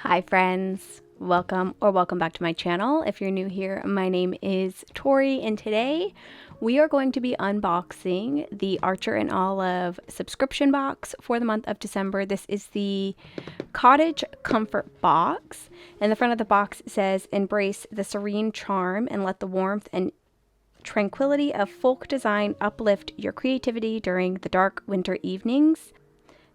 Hi friends, welcome back to my channel. If you're new here, my name is Tori and today we are going to be unboxing the Archer and Olive subscription box for the month of December. This is the Cottage Comfort Box, and the front of the box says, "Embrace the serene charm and let the warmth and tranquility of folk design uplift your creativity during the dark winter evenings.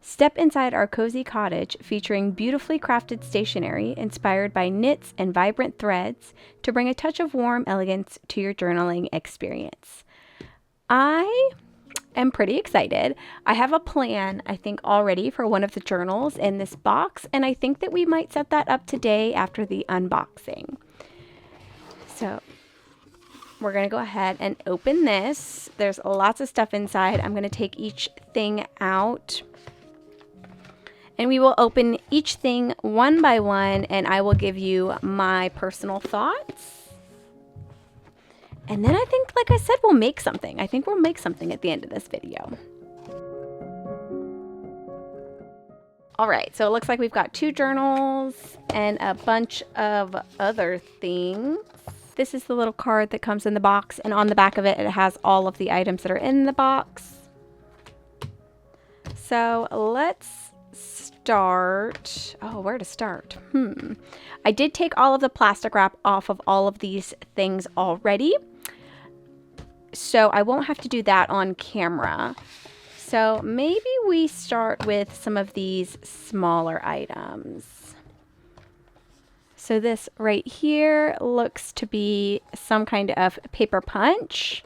Step inside our cozy cottage featuring beautifully crafted stationery inspired by knits and vibrant threads to bring a touch of warm elegance to your journaling experience." I am pretty excited. I have a plan, I think, already for one of the journals in this box, and I think that we might set that up today after the unboxing. So we're going to go ahead and open this. There's lots of stuff inside. I'm going to take each thing out, and we will open each thing one by one, and I will give you my personal thoughts. And then I think, like I said, we'll make something. I think we'll make something at the end of this video. All right, so it looks like we've got 2 journals and a bunch of other things. This is the little card that comes in the box, and on the back of it, it has all of the items that are in the box. So let's start. Oh, where to start? I did take all of the plastic wrap off of all of these things already, so I won't have to do that on camera. So maybe we start with some of these smaller items. So this right here looks to be some kind of paper punch.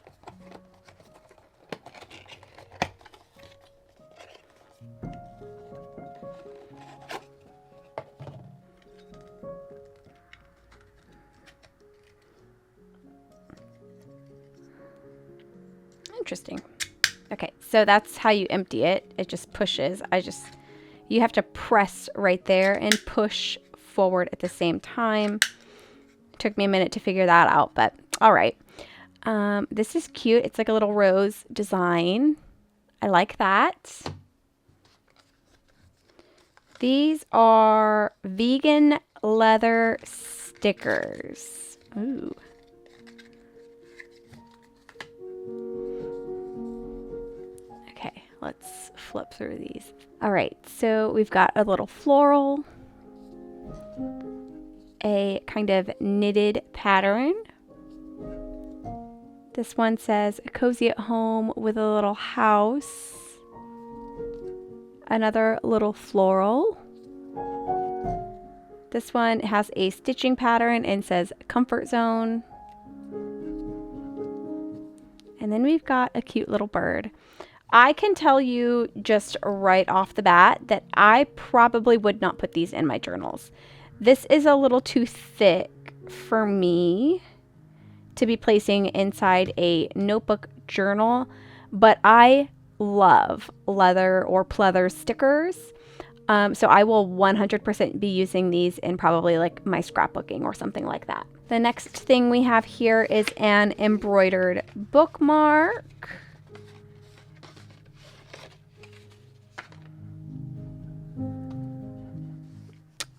Interesting. Okay, so that's how you empty it. It just pushes. You have to press right there and push forward at the same time. Took me a minute to figure that out, but all right. This is cute. It's like a little rose design. I like that. These are vegan leather stickers. Ooh. Okay, let's flip through these. All right, so we've got a little floral, a kind of knitted pattern. This one says cozy at home with a little house. Another little floral. This one has a stitching pattern and says comfort zone. And then we've got a cute little bird. I can tell you just right off the bat that I probably would not put these in my journals. This is a little too thick for me to be placing inside a notebook journal, but I love leather or pleather stickers. So I will 100% be using these in probably like my scrapbooking or something like that. The next thing we have here is an embroidered bookmark.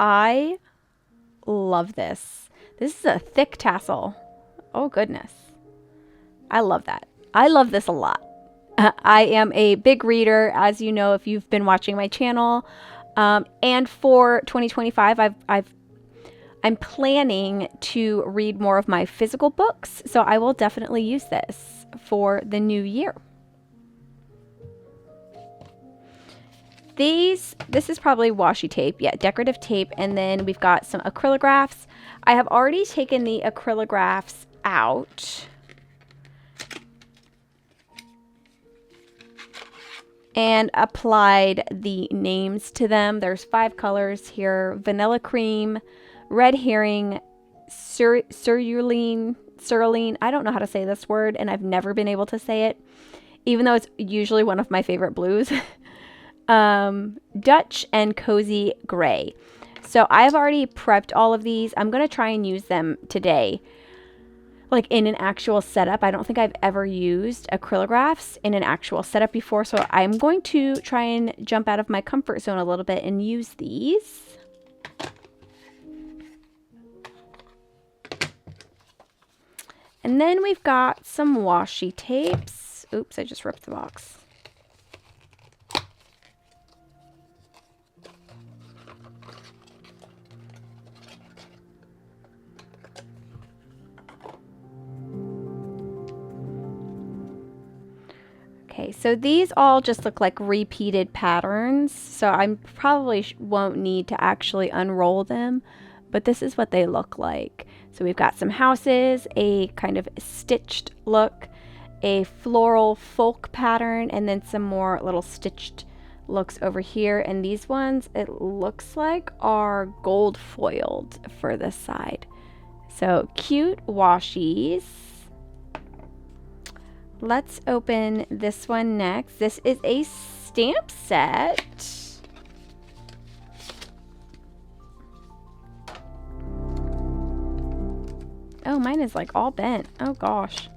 I love this. This is a thick tassel. Oh goodness. I love that. I love this a lot. I am a big reader, as you know if you've been watching my channel. And for 2025, I'm planning to read more of my physical books, so I will definitely use this for the new year. This is probably washi tape, yeah, decorative tape, and then we've got some acrylographs. I have already taken the acrylographs out. And applied the names to them. There's 5 colors here: vanilla cream, red herring, cerulean. I don't know how to say this word, and I've never been able to say it, even though it's usually one of my favorite blues. Dutch, and cozy gray. So I've already prepped all of these. I'm going to try and use them today, like in an actual setup. I don't think I've ever used acrylographs in an actual setup before, so I'm going to try and jump out of my comfort zone a little bit and use these. And then we've got some washi tapes. Oops, I just ripped the box. Okay, so these all just look like repeated patterns, so I probably won't need to actually unroll them, but this is what they look like. So we've got some houses, a kind of stitched look, a floral folk pattern, and then some more little stitched looks over here. And these ones, it looks like, are gold foiled for this side. So cute washies. Let's open this one next. This is a stamp set. Oh, mine is like all bent. Oh gosh.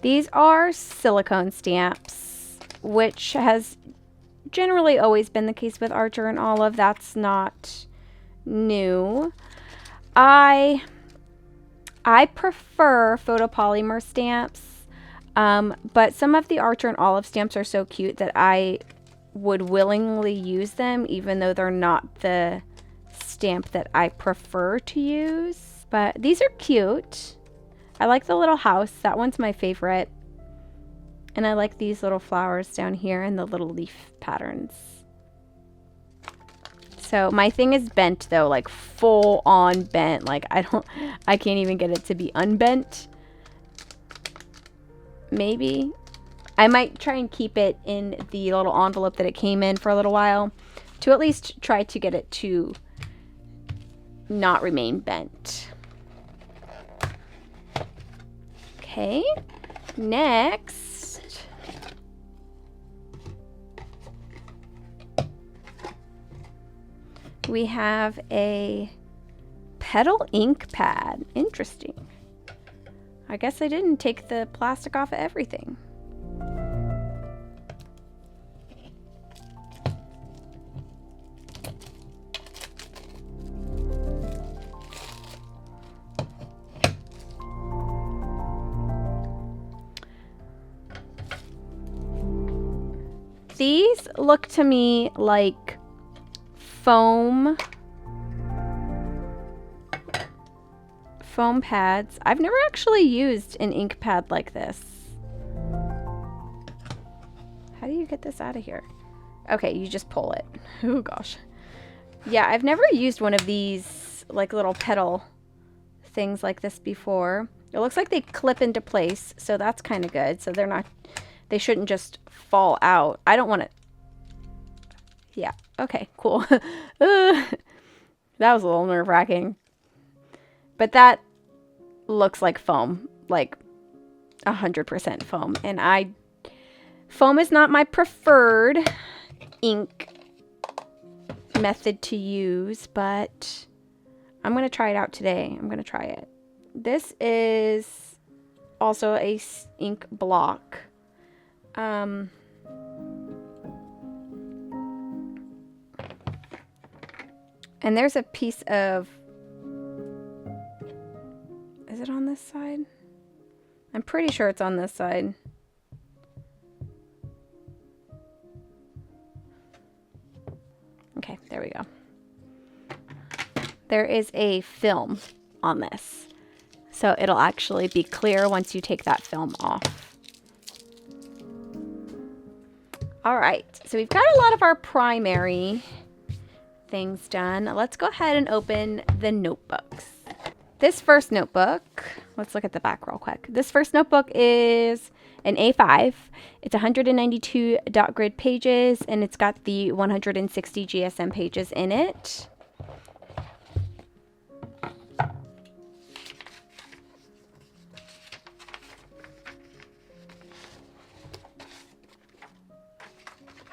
These are silicone stamps, which has generally always been the case with Archer and Olive. That's not new. I prefer photopolymer stamps, but some of the Archer and Olive stamps are so cute that I would willingly use them, even though they're not the stamp that I prefer to use. But these are cute. I like the little house. That one's my favorite. And I like these little flowers down here and the little leaf patterns. So my thing is bent though, like full on bent. Like I can't even get it to be unbent. Maybe. I might try and keep it in the little envelope that it came in for a little while to at least try to get it to not remain bent. Okay, next. We have a petal ink pad. Interesting. I guess I didn't take the plastic off of everything. These look to me like foam pads. I've never actually used an ink pad like this. How do you get this out of here? Okay, you just pull it. Oh gosh. Yeah, I've never used one of these like little petal things like this before. It looks like they clip into place, so that's kind of good. So they shouldn't just fall out. I don't want it. Yeah, okay, cool. That was a little nerve-wracking. But that looks like foam, like 100% foam. And foam is not my preferred ink method to use, but I'm going to try it out today. I'm going to try it. This is also a ink block. And there's a piece of, is it on this side? I'm pretty sure it's on this side. Okay, there we go. There is a film on this, so it'll actually be clear once you take that film off. All right, so we've got a lot of our primary things done. Let's go ahead and open the notebooks. This first notebook, let's look at the back real quick. This first notebook is an A5. It's 192 dot grid pages, and it's got the 160 GSM pages in it.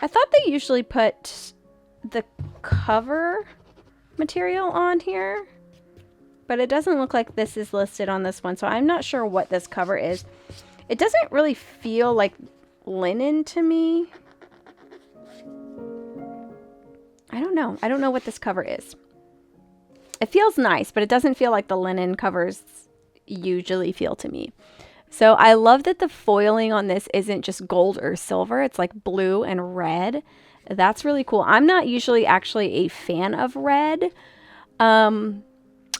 I thought they usually put the cover material on here, but it doesn't look like this is listed on this one, so I'm not sure what this cover is. It doesn't really feel like linen to me. I don't know. I don't know what this cover is. It feels nice, but it doesn't feel like the linen covers usually feel to me. So I love that the foiling on this isn't just gold or silver. It's like blue and red. That's really cool. I'm not usually actually a fan of red. I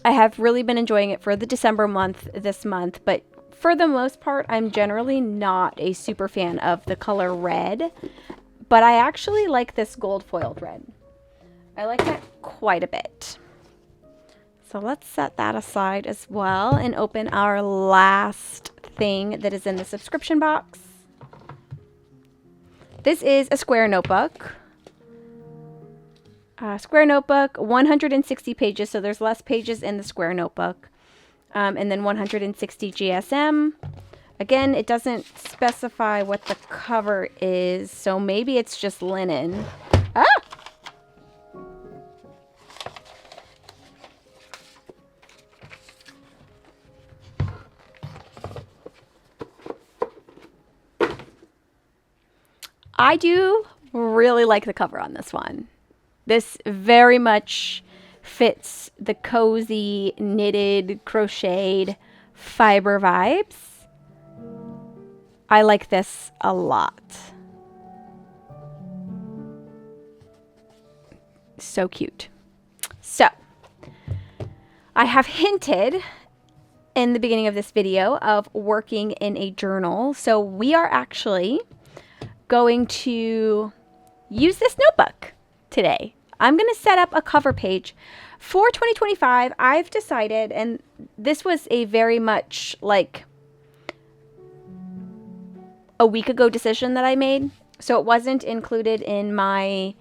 have really been enjoying it for the December month this month, but for the most part, I'm generally not a super fan of the color red, but I actually like this gold foiled red. I like that quite a bit. So let's set that aside as well and open our last thing that is in the subscription box. This is a square notebook. Square notebook, 160 pages, so there's less pages in the square notebook. And then 160 GSM. Again, it doesn't specify what the cover is, so maybe it's just linen. Ah! I do really like the cover on this one. This very much fits the cozy, knitted, crocheted fiber vibes. I like this a lot. So cute. So, I have hinted in the beginning of this video of working in a journal. So we are actually going to use this notebook today. I'm going to set up a cover page for 2025. I've decided, and this was a very much like a week ago decision that I made. So it wasn't included in my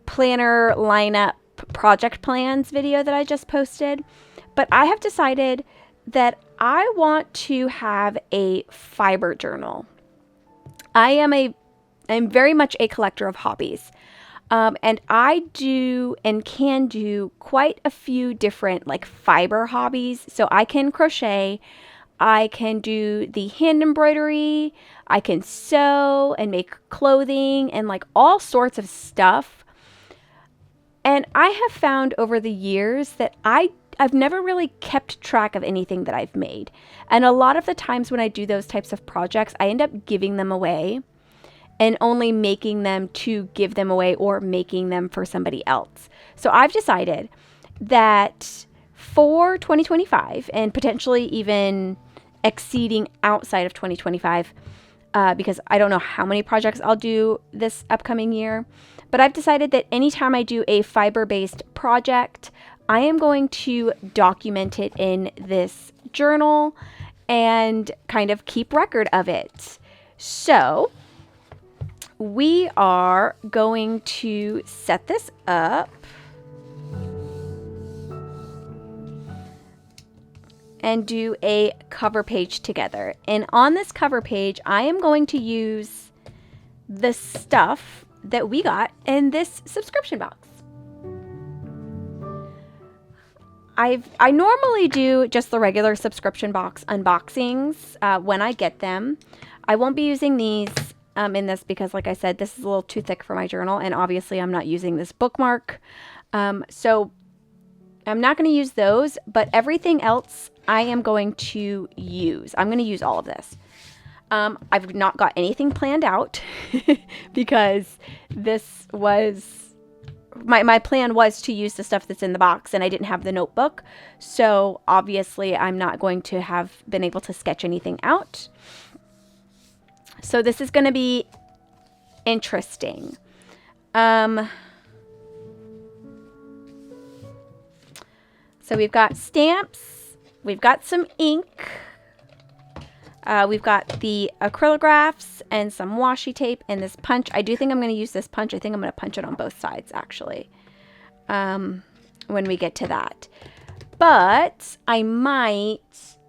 planner lineup project plans video that I just posted. But I have decided that I want to have a fiber journal. I'm very much a collector of hobbies. And I do and can do quite a few different like fiber hobbies. So I can crochet, I can do the hand embroidery, I can sew and make clothing and like all sorts of stuff. And I have found over the years that I've never really kept track of anything that I've made. And a lot of the times when I do those types of projects, I end up giving them away and only making them to give them away or making them for somebody else. So I've decided that for 2025 and potentially even exceeding outside of 2025, because I don't know how many projects I'll do this upcoming year, but I've decided that anytime I do a fiber-based project, I am going to document it in this journal and kind of keep record of it. So we are going to set this up and do a cover page together. And on this cover page, I am going to use the stuff that we got in this subscription box. I normally do just the regular subscription box unboxings when I get them. I won't be using these in this because, like I said, this is a little too thick for my journal, and obviously I'm not using this bookmark. So I'm not going to use those, but everything else I am going to use. I'm going to use all of this. I've not got anything planned out because this was... My plan was to use the stuff that's in the box, and I didn't have the notebook. So obviously I'm not going to have been able to sketch anything out. So this is going to be interesting. So we've got stamps. We've got some ink. We've got the acrylographs and some washi tape and this punch. I do think I'm going to use this punch. I think I'm going to punch it on both sides, actually, when we get to that. But I might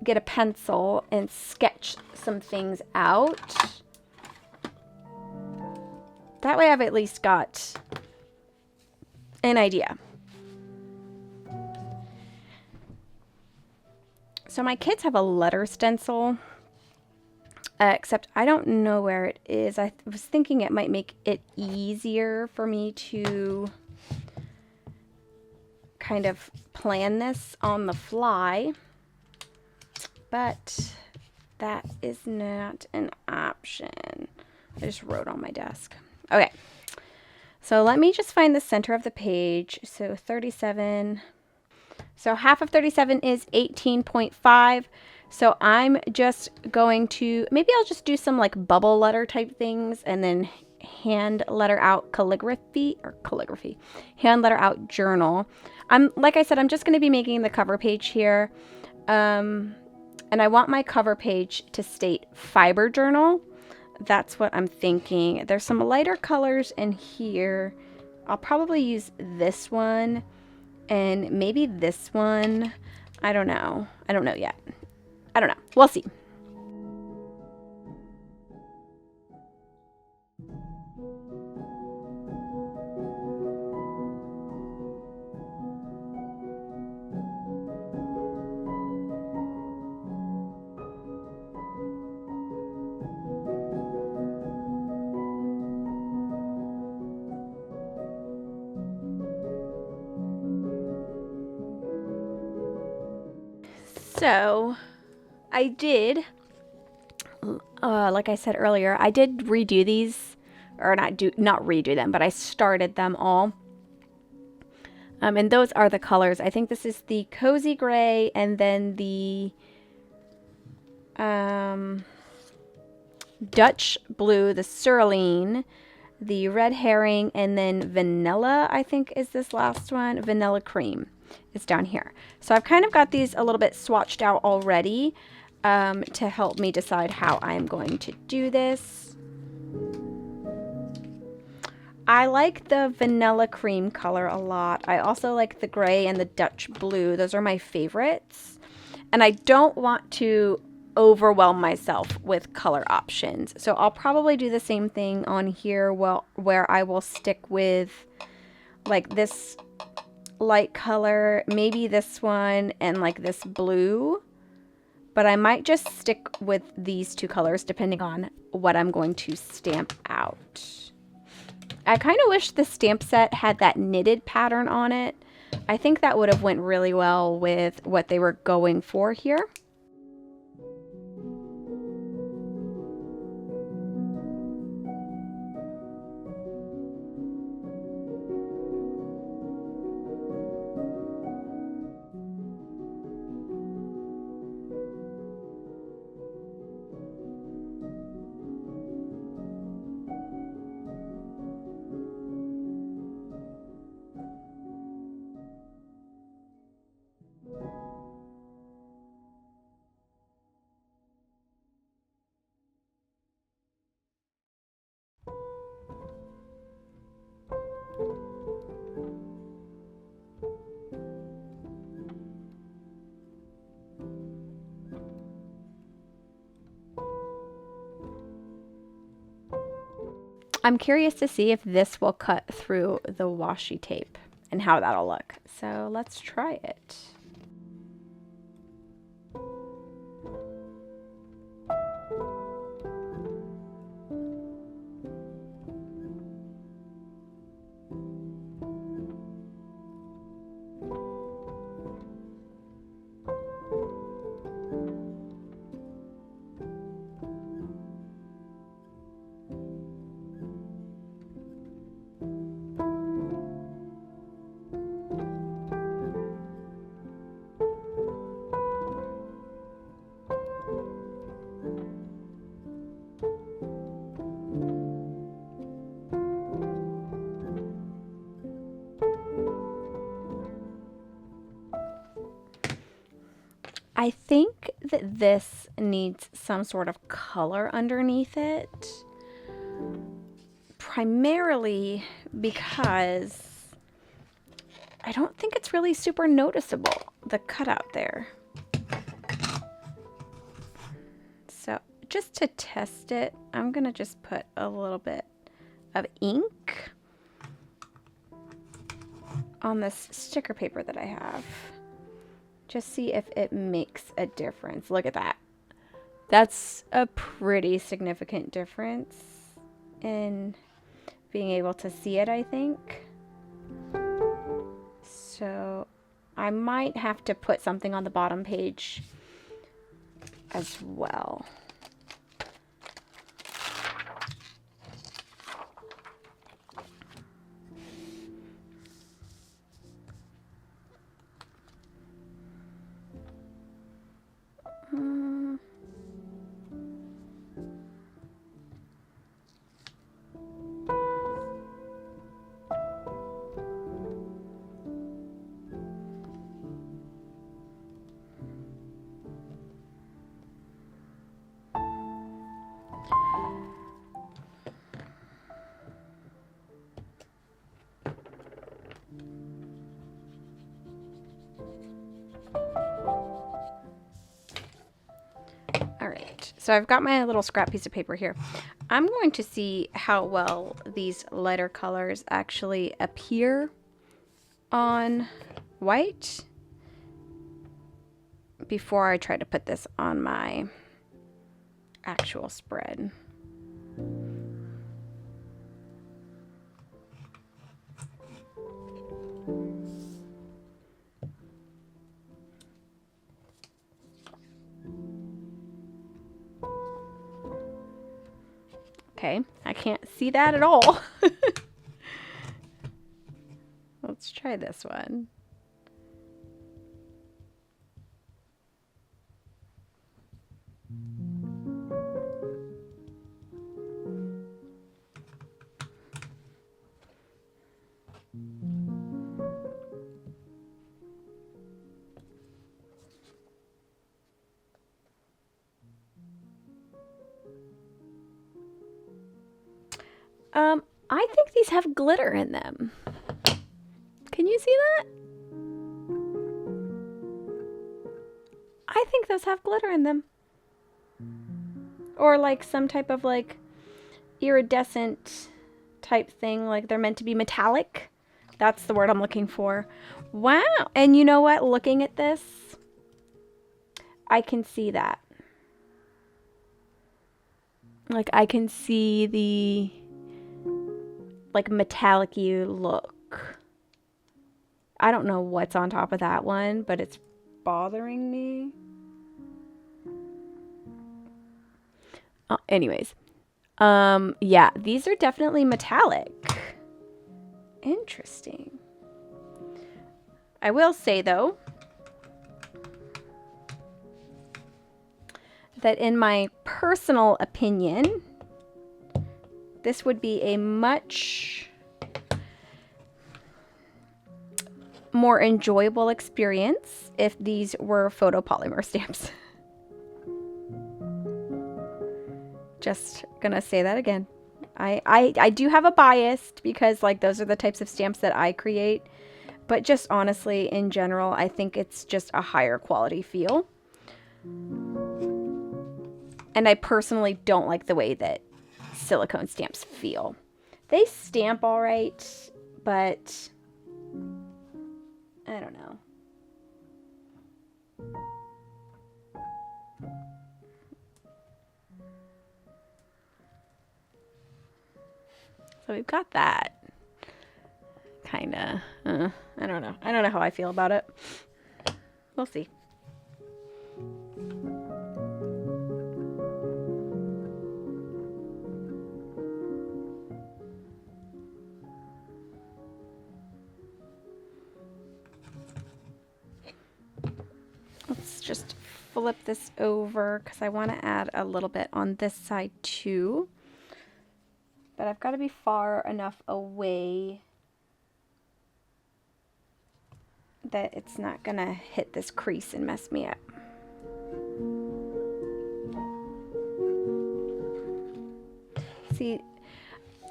get a pencil and sketch some things out. That way I've at least got an idea. So my kids have a letter stencil. Except I don't know where it is. I was thinking it might make it easier for me to kind of plan this on the fly, but that is not an option. I just wrote on my desk. Okay, so let me just find the center of the page. So 37. So half of 37 is 18.5. So I'm just going to, maybe I'll just do some like bubble letter type things and then hand letter out hand letter out journal. Like I said, I'm just going to be making the cover page here. And I want my cover page to state fiber journal. That's what I'm thinking. There's some lighter colors in here. I'll probably use this one and maybe this one. I don't know. I don't know yet. I don't know. We'll see. So I did, like I said earlier, I did redo these, or not redo them, but I started them all. And those are the colors. I think this is the cozy gray and then the Dutch blue, the cerulean, the red herring, and then vanilla, I think is this last one, vanilla cream. It's down here. So I've kind of got these a little bit swatched out already to help me decide how I'm going to do this. I like the vanilla cream color a lot. I also like the gray and the Dutch blue. Those are my favorites. And I don't want to overwhelm myself with color options. So I'll probably do the same thing on here where I will stick with like this light color, maybe this one, and like this blue. But I might just stick with these two colors depending on what I'm going to stamp out. I kind of wish the stamp set had that knitted pattern on it. I think that would have went really well with what they were going for here. I'm curious to see if this will cut through the washi tape and how that'll look. So let's try it. I think that this needs some sort of color underneath it, primarily because I don't think it's really super noticeable, the cutout there. So just to test it, I'm gonna just put a little bit of ink on this sticker paper that I have. Just see if it makes a difference. Look at that. That's a pretty significant difference in being able to see it, I think. So I might have to put something on the bottom page as well. So I've got my little scrap piece of paper here. I'm going to see how well these lighter colors actually appear on white before I try to put this on my actual spread. Okay, I can't see that at all. Let's try this one. I think these have glitter in them. Can you see that? I think those have glitter in them. Or like some type of like iridescent type thing, like they're meant to be metallic. That's the word I'm looking for. Wow. And you know what? Looking at this, I can see that. Like I can see the like metallic-y look. I don't know what's on top of that one, but it's bothering me. Anyways, yeah, these are definitely metallic. Interesting. I will say though that in my personal opinion, this would be a much more enjoyable experience if these were photopolymer stamps. Just gonna say that again. I do have a bias because like those are the types of stamps that I create, but just honestly in general I think it's just a higher quality feel. And I personally don't like the way that silicone stamps feel. They stamp all right, but I don't know. So we've got that. Kinda, I don't know. I don't know how I feel about it. We'll see. Let's just flip this over because I want to add a little bit on this side too. But I've got to be far enough away that it's not going to hit this crease and mess me up. See,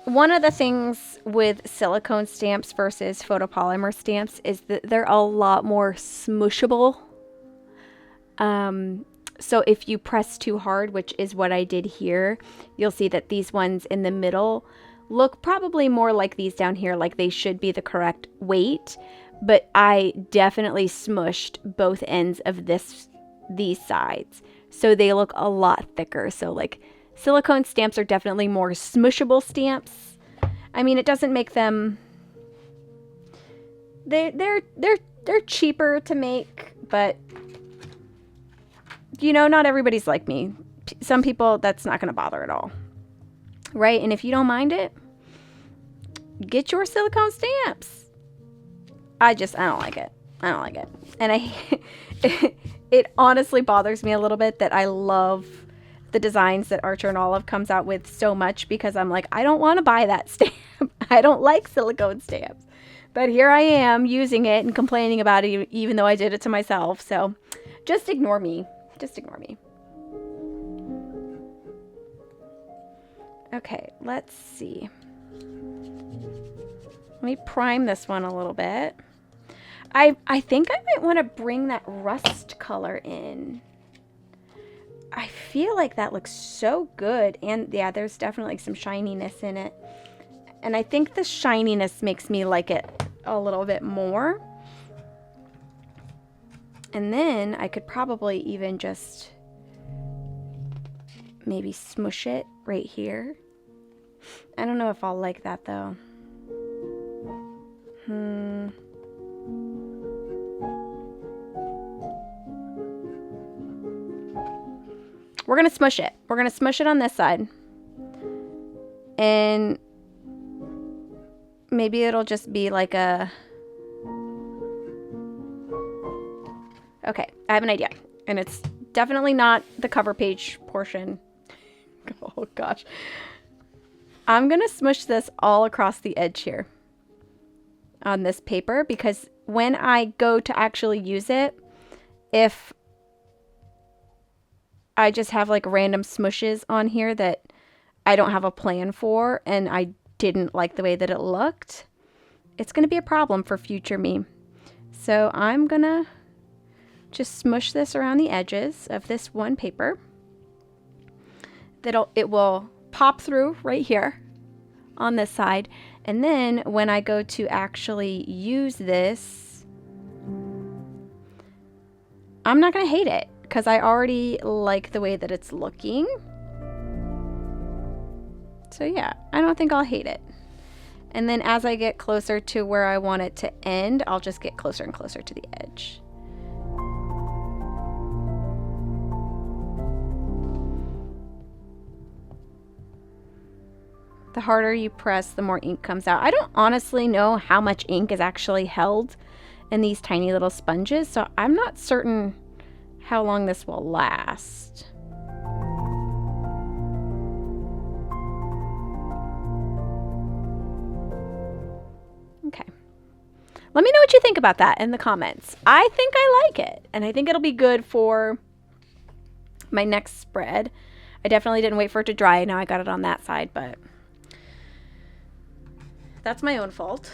one of the things with silicone stamps versus photopolymer stamps is that they're a lot more smushable. So if you press too hard, which is what I did here, you'll see that these ones in the middle look probably more like these down here, like they should be the correct weight, but I definitely smushed both ends of these sides. So they look a lot thicker. So like silicone stamps are definitely more smushable stamps. I mean, it doesn't make them, they're They're cheaper to make, but you know, not everybody's like me. Some people, that's not going to bother at all. Right? And if you don't mind it, get your silicone stamps. I don't like it. I don't like it. And it honestly bothers me a little bit that I love the designs that Archer and Olive comes out with so much, because I'm like, I don't want to buy that stamp. I don't like silicone stamps. But here I am using it and complaining about it, even though I did it to myself. So just ignore me. Just ignore me. Okay, let's see. Let me prime this one a little bit. I think I might want to bring that rust color in. I feel like that looks so good. And yeah, there's definitely some shininess in it. And I think the shininess makes me like it a little bit more. And then I could probably even just maybe smush it right here. I don't know if I'll like that though. We're going to smush it. We're going to smush it on this side. And maybe it'll just be like a... Okay, I have an idea. And it's definitely not the cover page portion. Oh gosh. I'm going to smush this all across the edge here on this paper, because when I go to actually use it, if I just have like random smushes on here that I don't have a plan for and I didn't like the way that it looked, it's going to be a problem for future me. So I'm going to just smush this around the edges of this one paper. It will pop through right here on this side. And then when I go to actually use this, I'm not going to hate it, because I already like the way that it's looking. So yeah, I don't think I'll hate it. And then as I get closer to where I want it to end, I'll just get closer and closer to the edge. The harder you press, the more ink comes out. I don't honestly know how much ink is actually held in these tiny little sponges, so I'm not certain how long this will last. Okay. Let me know what you think about that in the comments. I think I like it, and I think it'll be good for my next spread. I definitely didn't wait for it to dry. Now I got it on that side, but that's my own fault.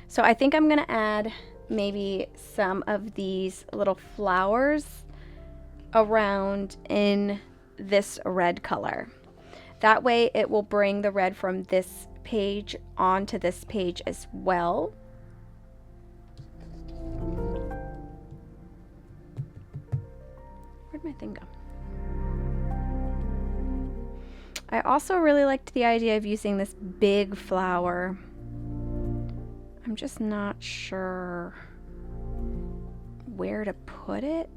So I think I'm going to add maybe some of these little flowers around in this red color. That way it will bring the red from this page onto this page as well. Where'd my thing go? I also really liked the idea of using this big flower. I'm just not sure where to put it.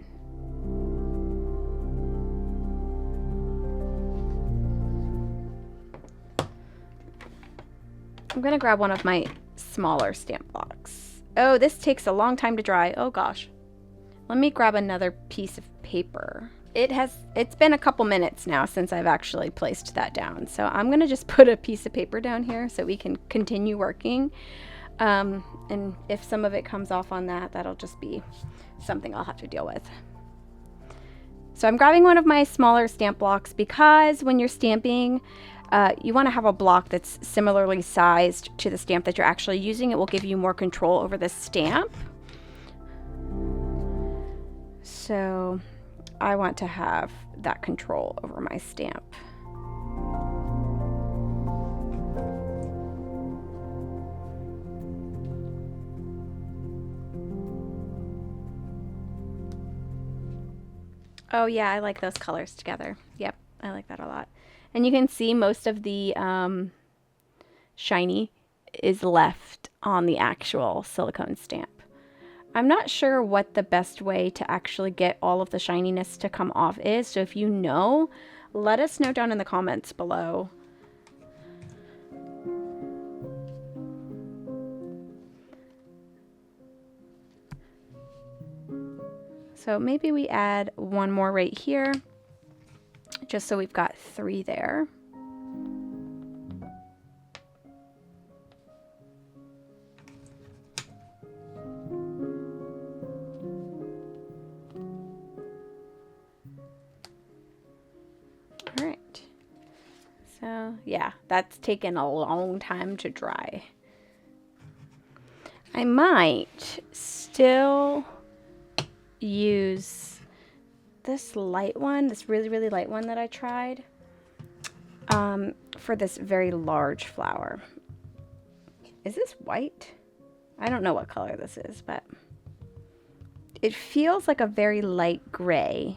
I'm gonna grab one of my smaller stamp blocks. Oh, this takes a long time to dry. Oh gosh. Let me grab another piece of paper. It's been a couple minutes now since I've actually placed that down. So I'm gonna just put a piece of paper down here so we can continue working. And if some of it comes off on that, that'll just be something I'll have to deal with. So I'm grabbing one of my smaller stamp blocks because when you're stamping, you want to have a block that's similarly sized to the stamp that you're actually using. It will give you more control over the stamp. So I want to have that control over my stamp. Oh yeah, I like those colors together. Yep, I like that a lot. And you can see most of the shiny is left on the actual silicone stamp. I'm not sure what the best way to actually get all of the shininess to come off is, so if you know, let us know down in the comments below. So maybe we add one more right here, just so we've got 3 there. All right. So yeah, that's taken a long time to dry. I might still use this light one, this really light one that I tried for this very large flower. Is this white? I don't know what color this is, but it feels like a very light gray.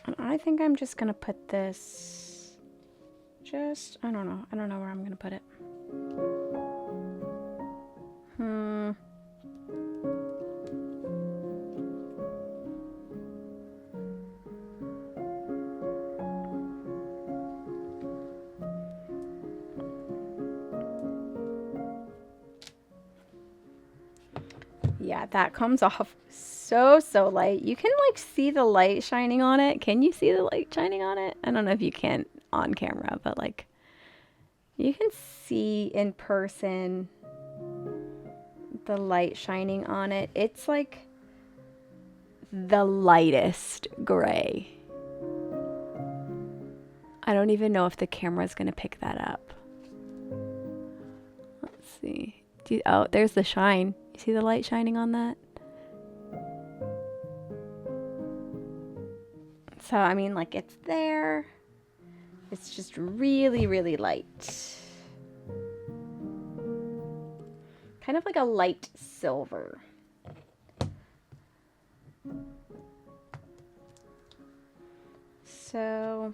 And I think I'm just gonna put this I don't know where I'm gonna put it. Yeah, that comes off so light. You can like see the light shining on it. Can you see the light shining on it? I don't know if you can on camera, but like you can see in person the light shining on it. It's like the lightest gray. I don't even know if the camera's gonna pick that up. Let's see. Oh, there's the shine. You see the light shining on that? So, I mean, like, it's there. It's just really light. Kind of like a light silver. So,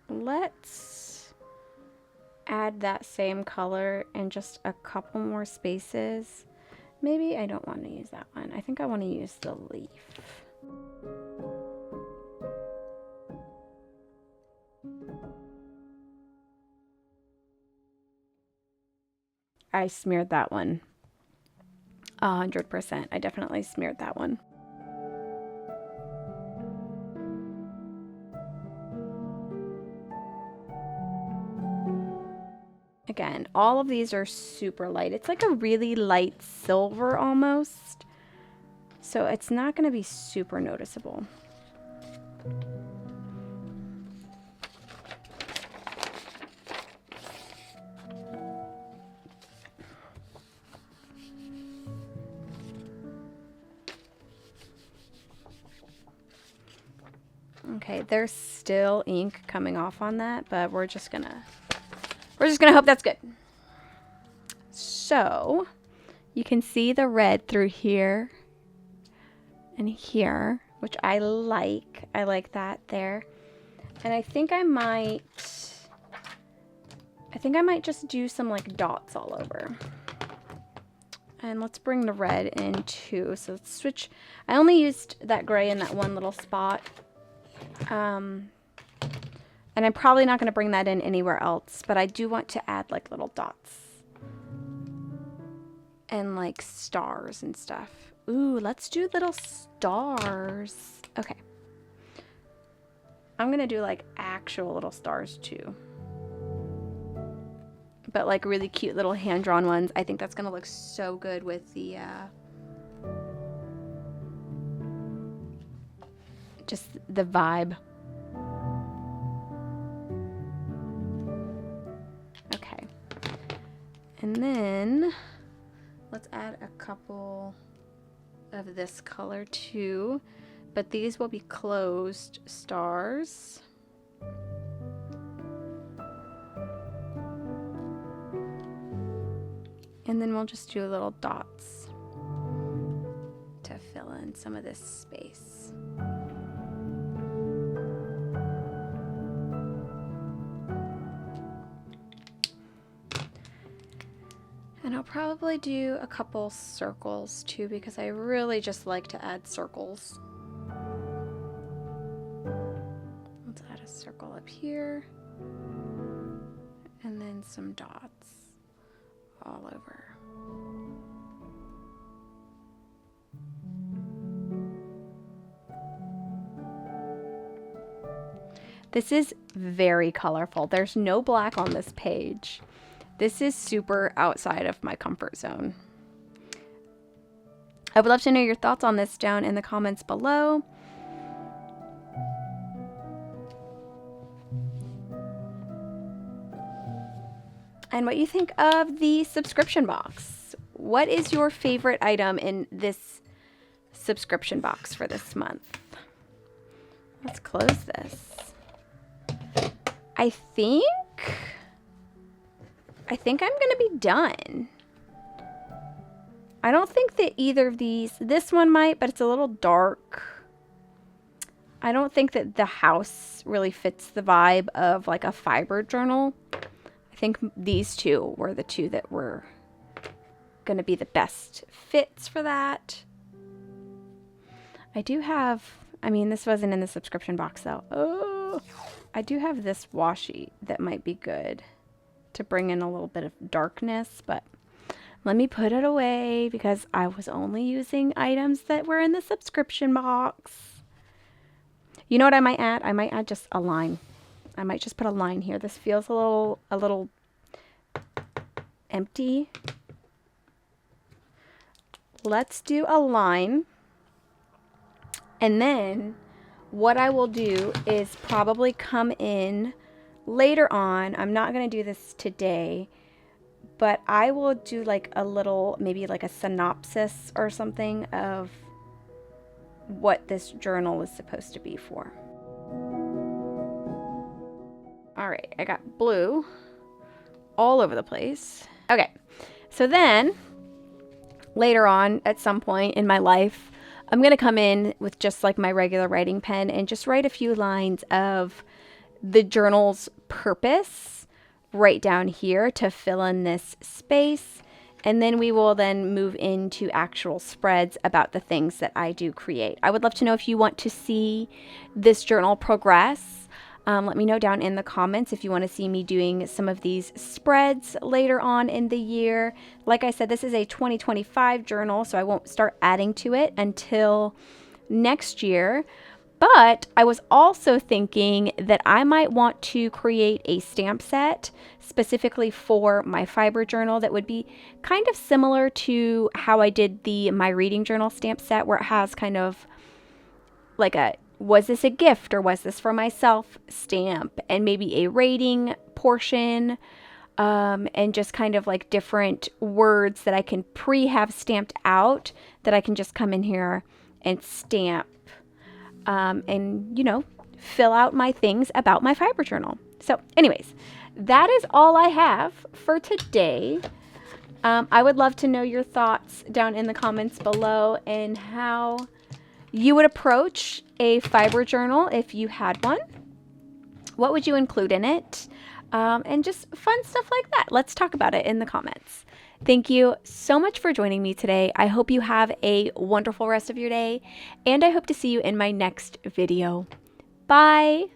let's add that same color in just a couple more spaces. Maybe I don't want to use that one. I think I want to use the leaf. I smeared that one. 100%. I definitely smeared that one. Again, all of these are super light. It's like a really light silver almost. So it's not going to be super noticeable. Okay, there's still ink coming off on that, but we're just gonna hope that's good. So you can see the red through here and here, which I like. I like that there. And I think I might just do some like dots all over. And let's bring the red in too. So let's switch. I only used that gray in that one little spot. And I'm probably not going to bring that in anywhere else, but I do want to add like little dots and like stars and stuff. Ooh, let's do little stars. Okay. I'm going to do like actual little stars too. But like really cute little hand-drawn ones. I think that's going to look so good with the just the vibe. Okay. And then let's add a couple of this color too, but these will be closed stars. And then we'll just do little dots to fill in some of this space. And I'll probably do a couple circles too, because I really just like to add circles. Let's add a circle up here, and then some dots all over. This is very colorful. There's no black on this page. This is super outside of my comfort zone. I would love to know your thoughts on this down in the comments below. And what you think of the subscription box. What is your favorite item in this subscription box for this month? Let's close this. I think I'm gonna be done. I don't think that either of these, this one might, but it's a little dark. I don't think that the house really fits the vibe of like a fiber journal. I think these two were the two that were gonna be the best fits for that. I do have, I mean, this wasn't in the subscription box though. Oh, I do have this washi that might be good to bring in a little bit of darkness, but let me put it away because I was only using items that were in the subscription box. You know what I might add? I might add just a line. I might just put a line here. This feels a little empty. Let's do a line. And then what I will do is probably come in later on. I'm not going to do this today, but I will do like a little, maybe like a synopsis or something of what this journal is supposed to be for. All right, I got blue all over the place. Okay, so then later on at some point in my life, I'm going to come in with just like my regular writing pen and just write a few lines of the journal's purpose right down here to fill in this space. And then we will then move into actual spreads about the things that I do create. I would love to know if you want to see this journal progress. Let me know down in the comments if you want to see me doing some of these spreads later on in the year. Like I said, this is a 2025 journal, so I won't start adding to it until next year. But I was also thinking that I might want to create a stamp set specifically for my fiber journal that would be kind of similar to how I did the My Reading Journal stamp set, where it has kind of like a was this a gift or was this for myself stamp, and maybe a rating portion, and just kind of like different words that I can have stamped out that I can just come in here and stamp, and you know, fill out my things about my fiber journal. So anyways, that is all I have for today. I would love to know your thoughts down in the comments below and how you would approach a fiber journal if you had one. What would you include in it? And just fun stuff like that. Let's talk about it in the comments. Thank you so much for joining me today. I hope you have a wonderful rest of your day, and I hope to see you in my next video. Bye.